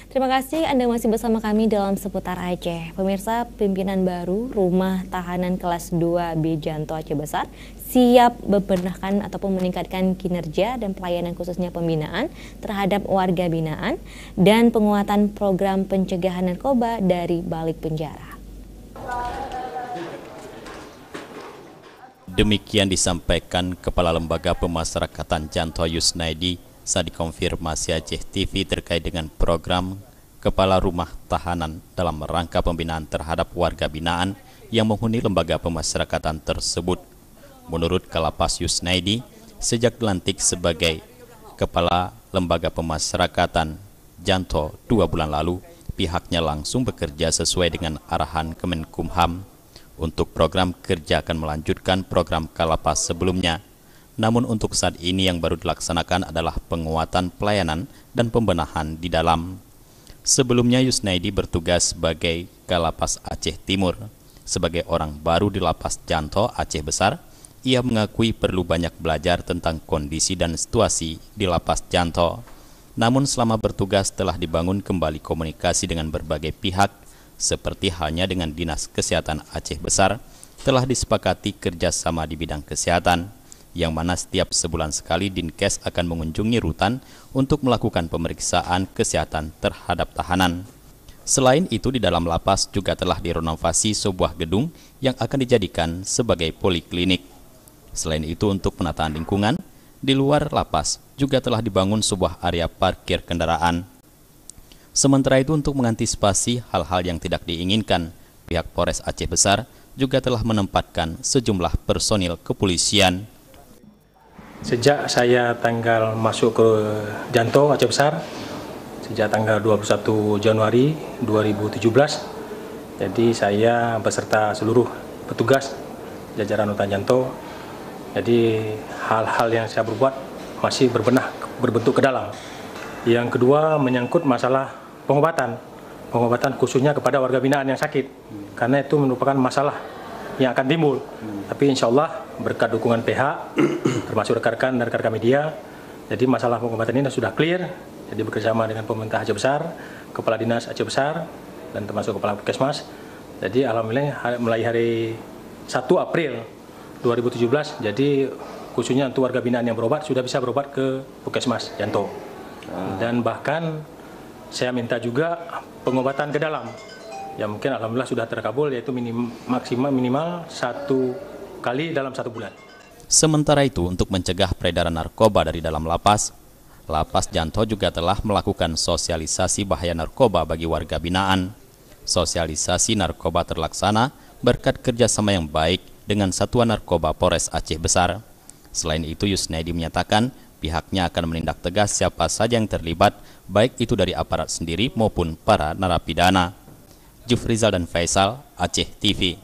Terima kasih Anda masih bersama kami dalam Seputar Aceh. Pemirsa, pimpinan baru Rumah Tahanan Kelas 2B Janto Aceh Besar siap membenahkan ataupun meningkatkan kinerja dan pelayanan khususnya pembinaan terhadap warga binaan dan penguatan program pencegahan narkoba dari balik penjara. Demikian disampaikan Kepala Lembaga Pemasyarakatan Janto Yusnaidi saat dikonfirmasi Aceh TV terkait dengan program Kepala Rumah Tahanan dalam rangka pembinaan terhadap warga binaan yang menghuni lembaga pemasyarakatan tersebut. Menurut Kalapas Yusnaidi, sejak dilantik sebagai Kepala Lembaga Pemasyarakatan Janto 2 bulan lalu, pihaknya langsung bekerja sesuai dengan arahan Kemenkumham. Untuk program kerja akan melanjutkan program Kalapas sebelumnya. Namun untuk saat ini yang baru dilaksanakan adalah penguatan pelayanan dan pembenahan di dalam. Sebelumnya Yusnaidi bertugas sebagai Kalapas Aceh Timur. Sebagai orang baru di Lapas Janto Aceh Besar, ia mengakui perlu banyak belajar tentang kondisi dan situasi di Lapas Janto. Namun selama bertugas telah dibangun kembali komunikasi dengan berbagai pihak, seperti halnya dengan Dinas Kesehatan Aceh Besar, telah disepakati kerjasama di bidang kesehatan, yang mana setiap sebulan sekali Dinkes akan mengunjungi rutan untuk melakukan pemeriksaan kesehatan terhadap tahanan. Selain itu, di dalam lapas juga telah direnovasi sebuah gedung yang akan dijadikan sebagai poliklinik. Selain itu, untuk penataan lingkungan, di luar lapas juga telah dibangun sebuah area parkir kendaraan. Sementara itu, untuk mengantisipasi hal-hal yang tidak diinginkan, pihak Polres Aceh Besar juga telah menempatkan sejumlah personil kepolisian. Sejak saya masuk ke Janto Aceh Besar, sejak tanggal 21 Januari 2017, jadi saya beserta seluruh petugas jajaran Rutan Janto, jadi hal-hal yang saya berbuat masih berbentuk ke dalam. Yang kedua menyangkut masalah pengobatan khususnya kepada warga binaan yang sakit, karena itu merupakan masalah yang akan timbul. Tapi insya Allah berkat dukungan pihak, termasuk rekan-rekan dan rekan-rekan media, jadi masalah pengobatan ini sudah clear. Jadi bekerjasama dengan pemerintah Aceh Besar, Kepala Dinas Aceh Besar, dan termasuk Kepala Puskesmas. Jadi alhamdulillah mulai hari 1 April 2017, jadi khususnya untuk warga binaan yang berobat sudah bisa berobat ke Puskesmas Janto. Dan bahkan saya minta juga pengobatan ke dalam, yang mungkin alhamdulillah sudah terkabul, yaitu minimal 1 kali dalam 1 bulan. Sementara itu, untuk mencegah peredaran narkoba dari dalam lapas, Lapas Janto juga telah melakukan sosialisasi bahaya narkoba bagi warga binaan. Sosialisasi narkoba terlaksana berkat kerjasama yang baik dengan Satuan Narkoba Polres Aceh Besar. Selain itu, Yusnaidi menyatakan pihaknya akan menindak tegas siapa saja yang terlibat, baik itu dari aparat sendiri maupun para narapidana. Jufrizal dan Faisal, Aceh TV.